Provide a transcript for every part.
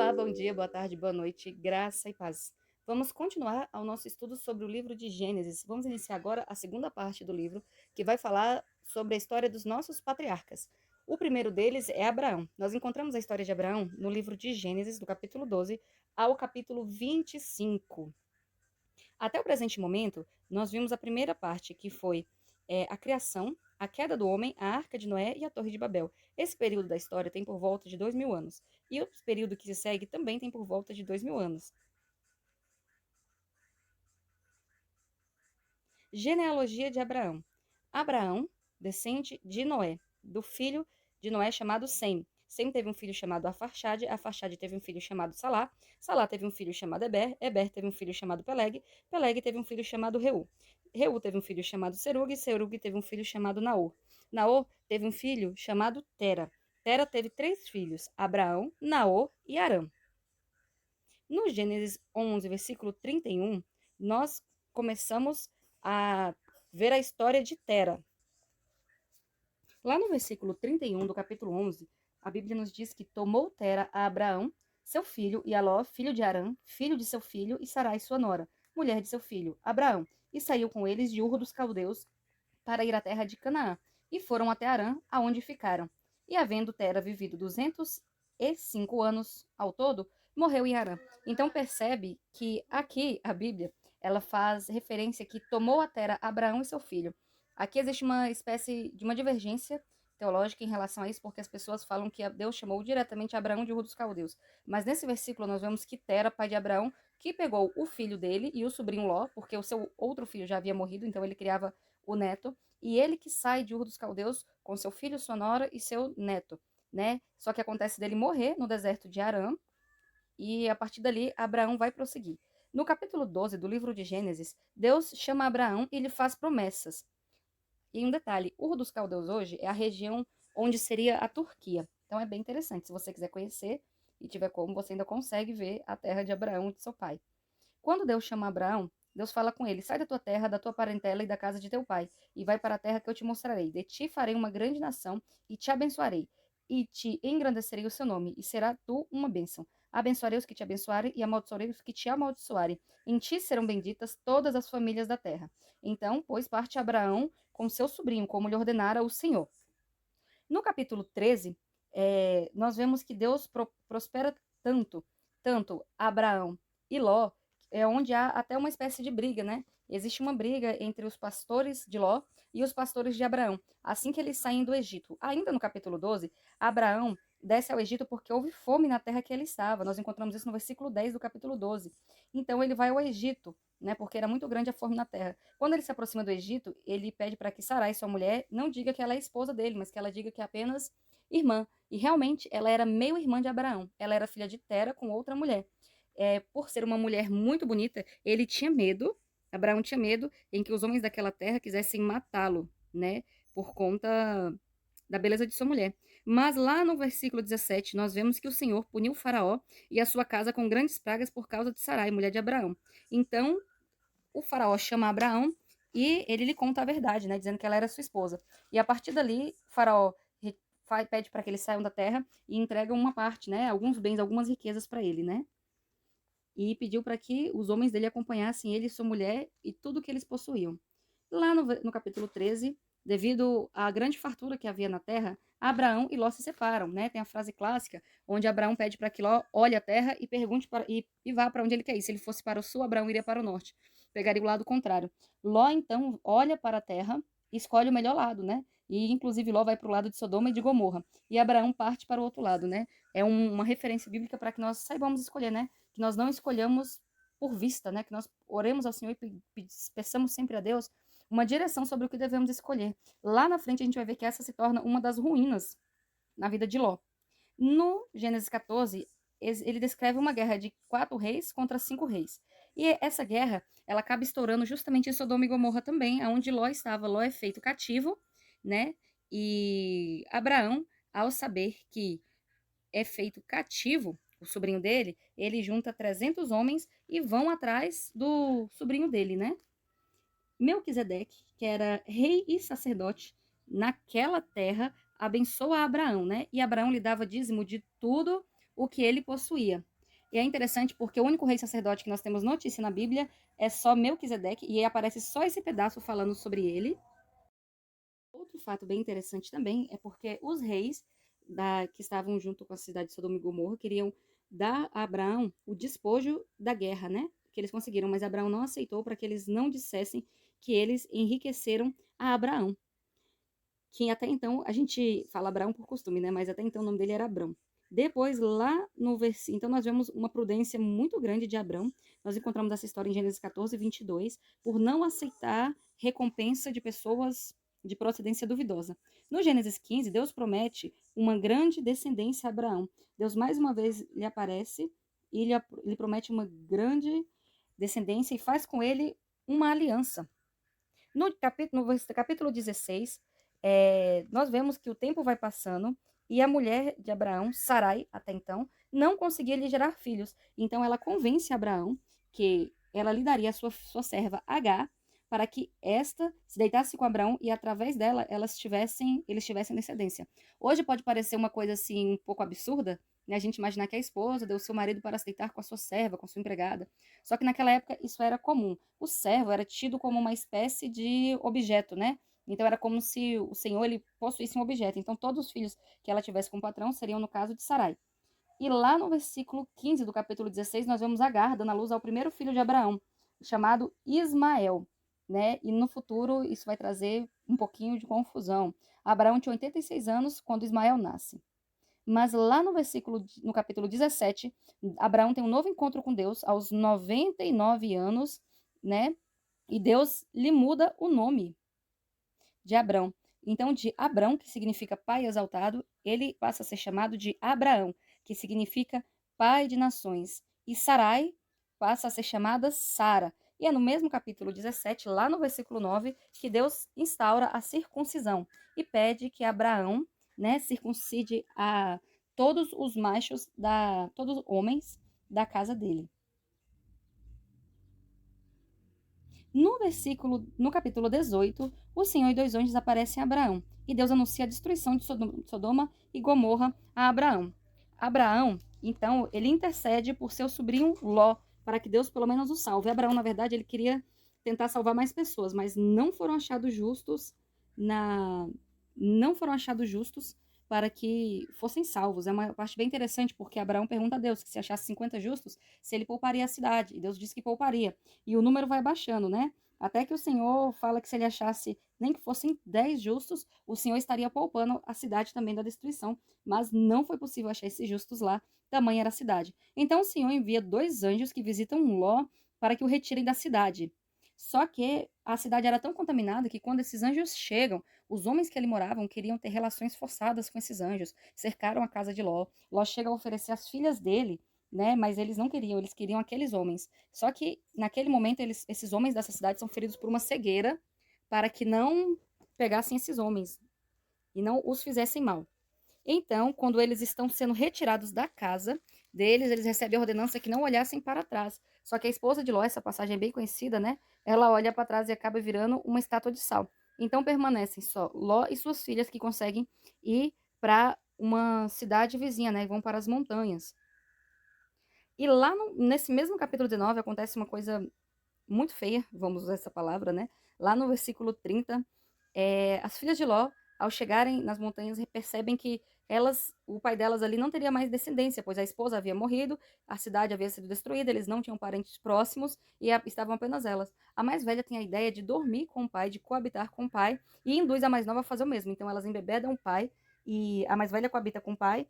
Olá, bom dia, boa tarde, boa noite, graça e paz. Vamos continuar ao nosso estudo sobre o livro de Gênesis. Vamos iniciar agora a segunda parte do livro, que vai falar sobre a história dos nossos patriarcas. O primeiro deles é Abraão. Nós encontramos a história de Abraão no livro de Gênesis, do capítulo 12 ao capítulo 25. Até o presente momento, nós vimos a primeira parte, que foi a criação, a queda do homem, a Arca de Noé e a Torre de Babel. Esse período da história tem por volta de 2000 anos. E o período que se segue também tem por volta de 2000 anos. Genealogia de Abraão. Abraão, descende de Noé, do filho de Noé chamado Sem. Sem teve um filho chamado Afarxade, Afarxade teve um filho chamado Salá, Salá teve um filho chamado Eber, Eber teve um filho chamado Peleg, Peleg teve um filho chamado Reu. Reu teve um filho chamado Serug, Serug teve um filho chamado Naor. Naor teve um filho chamado Tera. Tera teve 3 filhos, Abraão, Naor e Arã. No Gênesis 11, versículo 31, nós começamos a ver a história de Tera. Lá no versículo 31 do capítulo 11, a Bíblia nos diz que tomou Tera a Abraão, seu filho, e a Ló, filho de Arã, filho de seu filho, e Sarai, sua nora, mulher de seu filho, Abraão, e saiu com eles de Ur dos Caldeus para ir à terra de Canaã, e foram até Arã, aonde ficaram. E havendo Tera vivido 205 anos ao todo, morreu em Arã. Então percebe que aqui a Bíblia, ela faz referência que tomou a Tera Abraão e seu filho. Aqui existe uma espécie de uma divergência teológica em relação a isso, porque as pessoas falam que Deus chamou diretamente Abraão de Ur dos Caldeus. Mas nesse versículo nós vemos que Tera, pai de Abraão, que pegou o filho dele e o sobrinho Ló, porque o seu outro filho já havia morrido, então ele criava o neto, e ele que sai de Ur dos Caldeus com seu filho, sua nora e seu neto, né? Só que acontece dele morrer no deserto de Arã, e a partir dali Abraão vai prosseguir. No capítulo 12 do livro de Gênesis, Deus chama Abraão e lhe faz promessas. E um detalhe, Ur dos Caldeus hoje é a região onde seria a Turquia. Então é bem interessante, se você quiser conhecer e tiver como, você ainda consegue ver a terra de Abraão e de seu pai. Quando Deus chama Abraão, Deus fala com ele: sai da tua terra, da tua parentela e da casa de teu pai, e vai para a terra que eu te mostrarei. De ti farei uma grande nação e te abençoarei, e te engrandecerei o seu nome, e será tu uma bênção. Abençoarei os que te abençoarem e amaldiçoarei os que te amaldiçoarem. Em ti serão benditas todas as famílias da terra. Então, pois parte Abraão com seu sobrinho, como lhe ordenara o Senhor. No capítulo 13, nós vemos que Deus prospera tanto Abraão e Ló, onde há até uma espécie de briga, né? Existe uma briga entre os pastores de Ló e os pastores de Abraão, assim que eles saem do Egito. Ainda no capítulo 12, Abraão desce ao Egito porque houve fome na terra que ele estava. Nós encontramos isso no versículo 10 do capítulo 12. Então ele vai ao Egito, né, porque era muito grande a fome na terra. Quando ele se aproxima do Egito, ele pede para que Sarai, sua mulher, não diga que ela é esposa dele, mas que ela diga que é apenas irmã. E realmente ela era meio-irmã de Abraão. Ela era filha de Tera com outra mulher. Por ser uma mulher muito bonita, ele tinha medo, Abraão tinha medo em que os homens daquela terra quisessem matá-lo, né, por conta da beleza de sua mulher. Mas lá no versículo 17, nós vemos que o Senhor puniu o faraó e a sua casa com grandes pragas por causa de Sarai, mulher de Abraão. Então, o faraó chama Abraão e ele lhe conta a verdade, né, dizendo que ela era sua esposa. E a partir dali, o faraó pede para que eles saiam da terra e entrega uma parte, né, alguns bens, algumas riquezas para ele, né? E pediu para que os homens dele acompanhassem ele e sua mulher e tudo que eles possuíam. Lá no capítulo 13, devido à grande fartura que havia na terra, Abraão e Ló se separam, né? Tem a frase clássica onde Abraão pede para que Ló olhe a terra e pergunte e vá para onde ele quer ir. Se ele fosse para o sul, Abraão iria para o norte. Pegaria o lado contrário. Ló então olha para a terra e escolhe o melhor lado, né? E inclusive Ló vai para o lado de Sodoma e de Gomorra. E Abraão parte para o outro lado, né? É uma referência bíblica para que nós saibamos escolher, né? Que nós não escolhamos por vista, né? Que nós oremos ao Senhor e peçamos sempre a Deus uma direção sobre o que devemos escolher. Lá na frente a gente vai ver que essa se torna uma das ruínas na vida de Ló. No Gênesis 14, ele descreve uma guerra de 4 reis contra 5 reis. E essa guerra, ela acaba estourando justamente em Sodoma e Gomorra também, onde Ló estava. Ló é feito cativo, né? E Abraão, ao saber que é feito cativo, o sobrinho dele, ele junta 300 homens e vão atrás do sobrinho dele, né? Melquisedeque, que era rei e sacerdote naquela terra, abençoa Abraão, né? E Abraão lhe dava dízimo de tudo o que ele possuía. E é interessante porque o único rei sacerdote que nós temos notícia na Bíblia é só Melquisedeque, e aí aparece só esse pedaço falando sobre ele. Outro fato bem interessante também é porque os reis que estavam junto com a cidade de Sodoma e Gomorra queriam dar a Abraão o despojo da guerra, né? Que eles conseguiram, mas Abraão não aceitou para que eles não dissessem que eles enriqueceram a Abraão. Que até então, a gente fala Abraão por costume, né? Mas até então o nome dele era Abrão. Depois, lá no versículo, então nós vemos uma prudência muito grande de Abrão. Nós encontramos essa história em Gênesis 14, 22, por não aceitar recompensa de pessoas de procedência duvidosa. No Gênesis 15, Deus promete uma grande descendência a Abraão. Deus mais uma vez lhe aparece e lhe promete uma grande descendência e faz com ele uma aliança. No capítulo 16, nós vemos que o tempo vai passando e a mulher de Abraão, Sarai, até então, não conseguia lhe gerar filhos. Então ela convence Abraão que ela lhe daria a sua serva Agar para que esta se deitasse com Abraão e através dela eles tivessem descendência. Hoje pode parecer uma coisa assim um pouco absurda, né? A gente imaginar que a esposa deu seu marido para se deitar com a sua serva, com a sua empregada. Só que naquela época isso era comum. O servo era tido como uma espécie de objeto, né? Então era como se o senhor ele possuísse um objeto. Então todos os filhos que ela tivesse com o patrão seriam no caso de Sarai. E lá no versículo 15 do capítulo 16, nós vemos Agar dando à luz ao primeiro filho de Abraão, chamado Ismael, né? E no futuro isso vai trazer um pouquinho de confusão. Abraão tinha 86 anos quando Ismael nasce. Mas lá no capítulo 17, Abraão tem um novo encontro com Deus aos 99 anos, né? E Deus lhe muda o nome de Abrão. Então, de Abrão, que significa pai exaltado, ele passa a ser chamado de Abraão, que significa pai de nações. E Sarai passa a ser chamada Sara. E é no mesmo capítulo 17, lá no versículo 9, que Deus instaura a circuncisão e pede que Abraão, né, circuncide a todos os machos, todos os homens da casa dele. No capítulo 18, o Senhor e dois anjos aparecem a Abraão, e Deus anuncia a destruição de Sodoma e Gomorra a Abraão. Abraão, então, ele intercede por seu sobrinho Ló, para que Deus pelo menos o salve. Abraão, na verdade, ele queria tentar salvar mais pessoas, mas não foram achados justos não foram achados justos para que fossem salvos. É uma parte bem interessante, porque Abraão pergunta a Deus que se achasse 50 justos, se ele pouparia a cidade. E Deus disse que pouparia. E o número vai baixando, né? Até que o Senhor fala que se ele achasse nem que fossem 10 justos, o Senhor estaria poupando a cidade também da destruição. Mas não foi possível achar esses justos lá, tamanha era a cidade. Então o Senhor envia dois anjos que visitam Ló para que o retirem da cidade. Só que a cidade era tão contaminada que quando esses anjos chegam, os homens que ali moravam queriam ter relações forçadas com esses anjos, cercaram a casa de Ló. Ló chega a oferecer as filhas dele, né? Mas eles não queriam, eles queriam aqueles homens. Só que naquele momento esses homens dessa cidade são feridos por uma cegueira para que não pegassem esses homens e não os fizessem mal. Então, quando eles estão sendo retirados da casa deles, eles recebem a ordenança que não olhassem para trás. Só que a esposa de Ló, essa passagem é bem conhecida, né? Ela olha para trás e acaba virando uma estátua de sal. Então permanecem só Ló e suas filhas que conseguem ir para uma cidade vizinha, né? E vão para as montanhas. E lá nesse mesmo capítulo 19 acontece uma coisa muito feia, vamos usar essa palavra, né? Lá no versículo 30, as filhas de Ló, ao chegarem nas montanhas, percebem que o pai delas ali não teria mais descendência, pois a esposa havia morrido, a cidade havia sido destruída, eles não tinham parentes próximos e estavam apenas elas. A mais velha tem a ideia de dormir com o pai, de coabitar com o pai, e induz a mais nova a fazer o mesmo. Então elas embebedam o pai, e a mais velha coabita com o pai,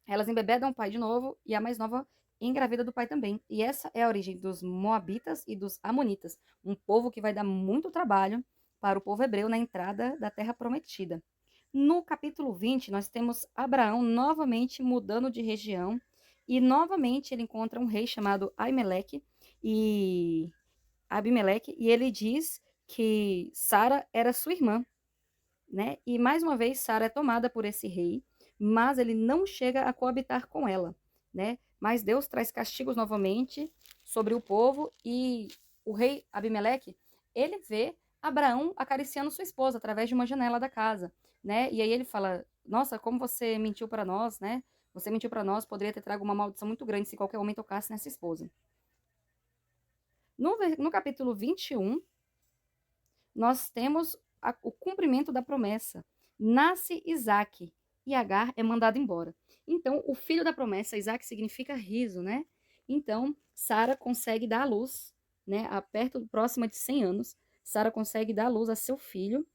elas embebedam o pai de novo, e a mais nova engravida do pai também. E essa é a origem dos Moabitas e dos Amonitas, um povo que vai dar muito trabalho para o povo hebreu na entrada da terra prometida. No capítulo 20, nós temos Abraão novamente mudando de região e novamente ele encontra um rei chamado Abimeleque e ele diz que Sara era sua irmã, né? E mais uma vez Sara é tomada por esse rei, mas ele não chega a coabitar com ela, né? Mas Deus traz castigos novamente sobre o povo e o rei Abimeleque, ele vê Abraão acariciando sua esposa através de uma janela da casa, né? E aí ele fala: "Nossa, como você mentiu para nós, né? Você mentiu para nós, poderia ter trago uma maldição muito grande se qualquer homem tocasse nessa esposa. No capítulo 21, nós temos o cumprimento da promessa. Nasce Isaac e Agar é mandado embora. Então, o filho da promessa, Isaac significa riso, né? Então, Sara consegue dar à luz, né? Próxima de 100 anos, Sara consegue dar à luz a seu filho,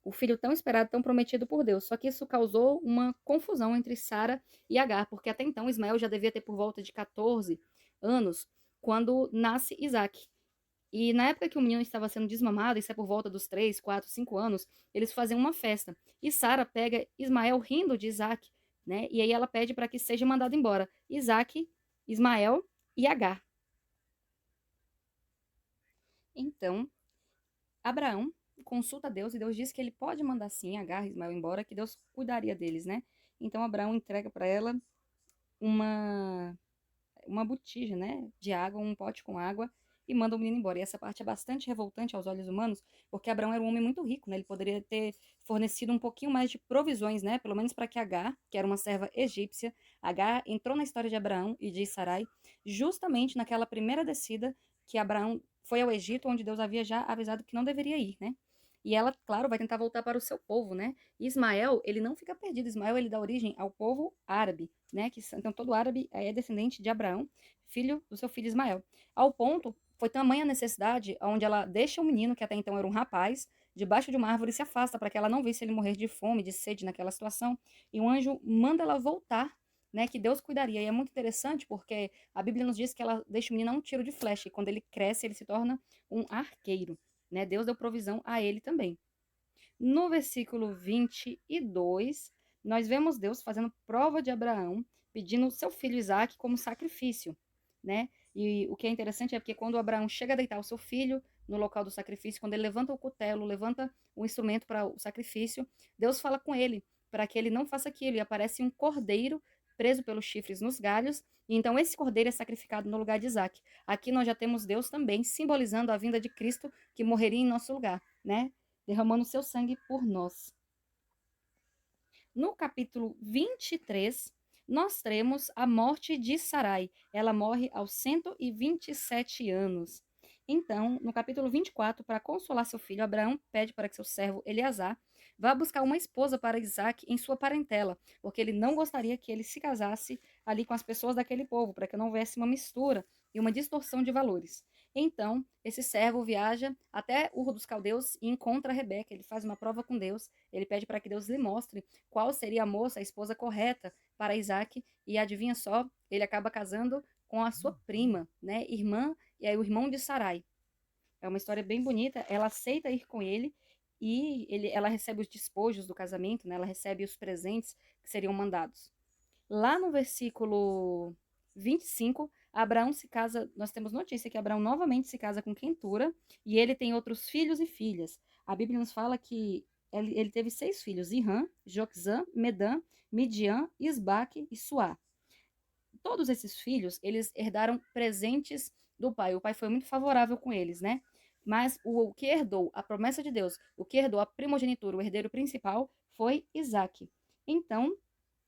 o filho tão esperado, tão prometido por Deus. Só que isso causou uma confusão entre Sara e Agar, porque até então Ismael já devia ter por volta de 14 anos quando nasce Isaac. E na época que o menino estava sendo desmamado, isso é por volta dos 3, 4, 5 anos, eles fazem uma festa. E Sara pega Ismael rindo de Isaac, né? E aí ela pede para que seja mandado embora. Isaac, Ismael e Agar. Então, Abraão consulta a Deus e Deus diz que ele pode mandar sim Agar e Ismael embora, que Deus cuidaria deles, né? Então Abraão entrega para ela uma botija, né, de água, um pote com água e manda o menino embora. E essa parte é bastante revoltante aos olhos humanos, porque Abraão era um homem muito rico, né? Ele poderia ter fornecido um pouquinho mais de provisões, né? Pelo menos para que Agar, que era uma serva egípcia, Agar entrou na história de Abraão e de Sarai, justamente naquela primeira descida que Abraão foi ao Egito, onde Deus havia já avisado que não deveria ir, né? E ela, claro, vai tentar voltar para o seu povo, né? E Ismael, ele não fica perdido. Ismael, ele dá origem ao povo árabe, né? Então, todo árabe é descendente de Abraão, filho do seu filho Ismael. Ao ponto, foi tamanha a necessidade, onde ela deixa o menino, que até então era um rapaz, debaixo de uma árvore e se afasta para que ela não visse ele morrer de fome, de sede naquela situação. E um anjo manda ela voltar, né, que Deus cuidaria. E é muito interessante porque a Bíblia nos diz que ela deixa o menino a um tiro de flecha, e quando ele cresce, ele se torna um arqueiro. Né? Deus deu provisão a ele também. No versículo 22, nós vemos Deus fazendo prova de Abraão, pedindo seu filho Isaac como sacrifício, né? E o que é interessante é porque quando Abraão chega a deitar o seu filho no local do sacrifício, quando ele levanta o cutelo, levanta o instrumento para o sacrifício, Deus fala com ele para que ele não faça aquilo, e aparece um cordeiro preso pelos chifres nos galhos, e então esse cordeiro é sacrificado no lugar de Isaac. Aqui nós já temos Deus também simbolizando a vinda de Cristo que morreria em nosso lugar, né? Derramando seu sangue por nós. No capítulo 23, nós temos a morte de Sarai. Ela morre aos 127 anos. Então, no capítulo 24, para consolar seu filho, Abraão pede para que seu servo Eleazar vá buscar uma esposa para Isaac em sua parentela, porque ele não gostaria que ele se casasse ali com as pessoas daquele povo, para que não houvesse uma mistura e uma distorção de valores. Então, esse servo viaja até Ur dos Caldeus e encontra Rebeca. Ele faz uma prova com Deus. Ele pede para que Deus lhe mostre qual seria a moça, a esposa correta para Isaac. E adivinha só, ele acaba casando com a sua prima, né, irmã, e aí o irmão de Sarai. É uma história bem bonita. Ela aceita ir com ele e ela recebe os despojos do casamento, né? Ela recebe os presentes que seriam mandados. Lá no versículo 25, Abraão se casa, nós temos notícia que Abraão novamente se casa com Quentura, e ele tem outros filhos e filhas. A Bíblia nos fala que ele teve 6 filhos, Irã, Joxã, Medã, Midian, Isbaque e Suá. Todos esses filhos, eles herdaram presentes do pai. O pai foi muito favorável com eles, né? Mas o que herdou a promessa de Deus, o que herdou a primogenitura, o herdeiro principal, foi Isaac. Então,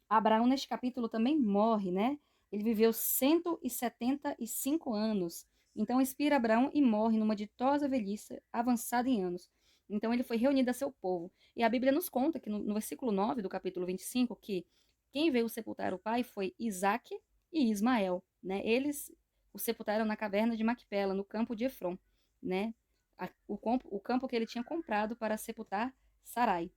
Abraão, neste capítulo, também morre, né? Ele viveu 175 anos. Então, expira Abraão e morre numa ditosa velhice, avançada em anos. Então, ele foi reunido a seu povo. E a Bíblia nos conta que no versículo 9 do capítulo 25, que quem veio sepultar o pai foi Isaque e Ismael, né? Eles o sepultaram na caverna de Macpela, no campo de Efron, né? O campo que ele tinha comprado para sepultar Sarai.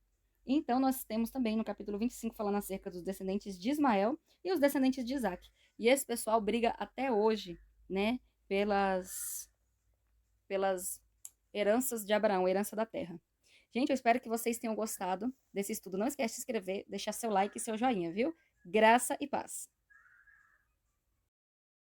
Então, nós temos também no capítulo 25 falando acerca dos descendentes de Ismael e os descendentes de Isaac. E esse pessoal briga até hoje, né, pelas heranças de Abraão, herança da terra. Gente, eu espero que vocês tenham gostado desse estudo. Não esquece de se inscrever, deixar seu like e seu joinha, viu? Graça e paz.